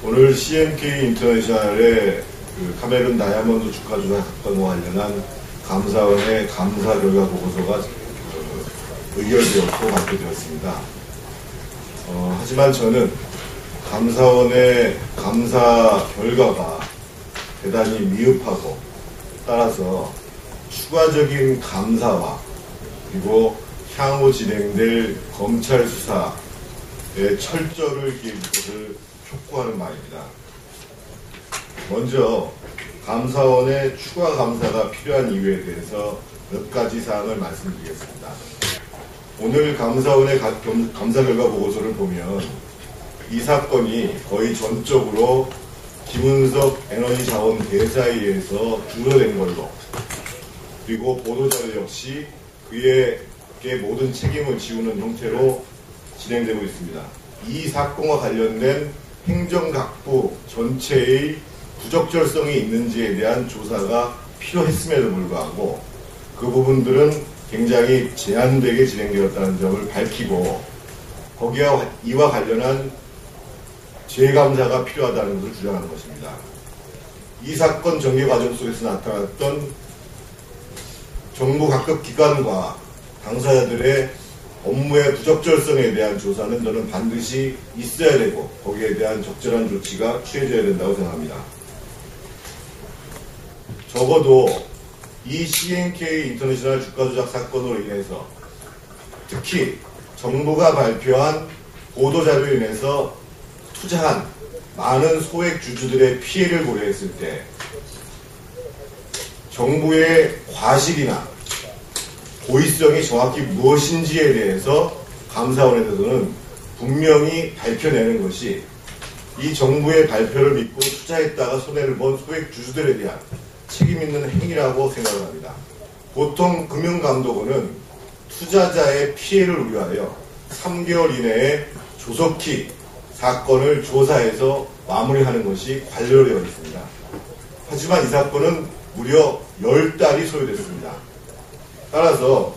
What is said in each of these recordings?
오늘 CNK 인터내셔널의 카메룬 다이아몬드 주가 조작 사건과 관련한 감사원의 감사 결과 보고서가 의결되었고 발표되었습니다. 하지만 저는 감사원의 감사 결과가 대단히 미흡하고 따라서 추가적인 감사와 그리고 향후 진행될 검찰 수사의 철저를 기할 것을 촉구하는 바입니다. 먼저 감사원의 추가 감사가 필요한 이유에 대해서 몇 가지 사항을 말씀드리겠습니다. 오늘 감사원의 감사 결과 보고서를 보면 이 사건이 거의 전적으로 김은석 에너지자원대사에 의해서 주도된 걸로, 그리고 보도자료 역시 그에게 모든 책임을 지우는 형태로 진행되고 있습니다. 이 사건과 관련된 행정각부 전체의 부적절성이 있는지에 대한 조사가 필요했음에도 불구하고 그 부분들은 굉장히 제한되게 진행되었다는 점을 밝히고, 이와 관련한 재감사가 필요하다는 것을 주장하는 것입니다. 이 사건 전개 과정 속에서 나타났던 정부 각급 기관과 당사자들의 업무의 부적절성에 대한 조사는 저는 반드시 있어야 되고 거기에 대한 적절한 조치가 취해져야 된다고 생각합니다. 적어도 이 CNK 인터내셔널 주가 조작 사건으로 인해서, 특히 정부가 발표한 보도자료로 인해서 투자한 많은 소액 주주들의 피해를 고려했을 때 정부의 과실이나 고의성이 정확히 무엇인지에 대해서 감사원에서는 분명히 밝혀내는 것이 이 정부의 발표를 믿고 투자했다가 손해를 본 소액 주주들에 대한 책임 있는 행위라고 생각을 합니다. 보통 금융감독원은 투자자의 피해를 우려하여 3개월 이내에 조속히 사건을 조사해서 마무리하는 것이 관료되어 있습니다. 하지만 이 사건은 무려 10달이 소요됐습니다. 따라서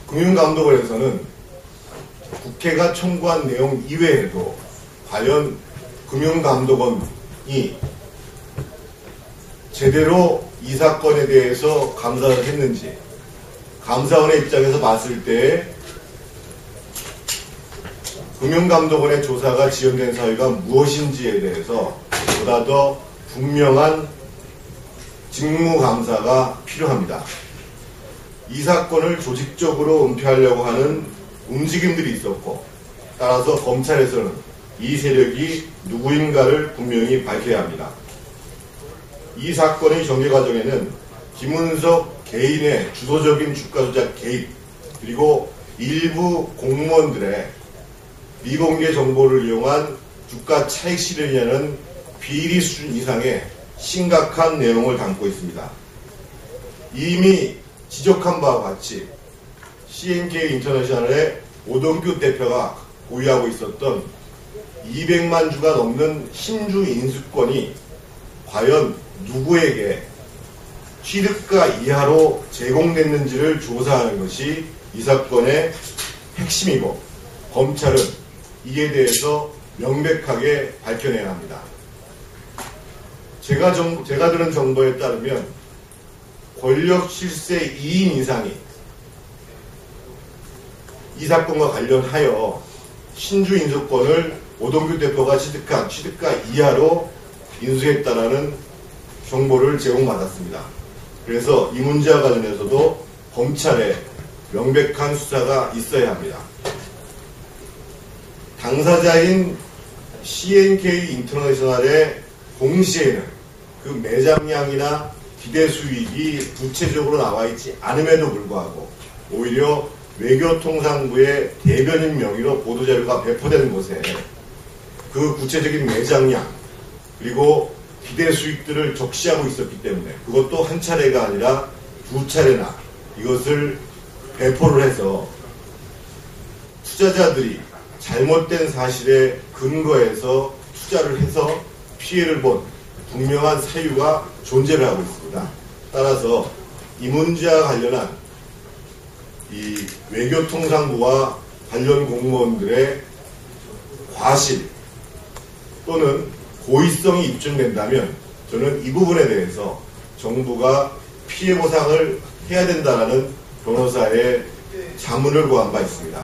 금융감독원에서는 국회가 청구한 내용 이외에도 과연 금융감독원이 제대로 이 사건에 대해서 감사를 했는지, 감사원의 입장에서 봤을 때 금융감독원의 조사가 지연된 사유가 무엇인지에 대해서 보다 더 분명한 직무감사가 필요합니다. 이 사건을 조직적으로 은폐하려고 하는 움직임들이 있었고, 따라서 검찰에서는 이 세력이 누구인가를 분명히 밝혀야 합니다. 이 사건의 전개 과정에는 김은석 개인의 주도적인 주가 조작 개입, 그리고 일부 공무원들의 미공개 정보를 이용한 주가 차익 실현이라는 비리 수준 이상의 심각한 내용을 담고 있습니다. 이미 지적한 바와 같이 CNK 인터내셔널의 오동규 대표가 보유하고 있었던 200만 주가 넘는 신주 인수권이 과연 누구에게 취득가 이하로 제공됐는지를 조사하는 것이 이 사건의 핵심이고, 검찰은 이에 대해서 명백하게 밝혀내야 합니다. 제가 들은 정보에 따르면 권력 실세 2인 이상이 이 사건과 관련하여 신주 인수권을 오동규 대표가 취득한 취득가 이하로 인수했다라는 정보를 제공받았습니다. 그래서 이 문제와 관련해서도 검찰에 명백한 수사가 있어야 합니다. 당사자인 CNK 인터내셔널의 공시에는 그 매장량이나 기대 수익이 구체적으로 나와 있지 않음에도 불구하고 오히려 외교통상부의 대변인 명의로 보도자료가 배포되는 곳에 그 구체적인 매장량 그리고 기대 수익들을 적시하고 있었기 때문에, 그것도 한 차례가 아니라 두 차례나 이것을 배포를 해서 투자자들이 잘못된 사실에 근거해서 투자를 해서 피해를 본 분명한 사유가 존재를 하고 있습니다. 따라서 이 문제와 관련한 이 외교통상부와 관련 공무원들의 과실 또는 고의성이 입증된다면 저는 이 부분에 대해서 정부가 피해 보상을 해야 된다라는 변호사의 자문을 구한 바 있습니다.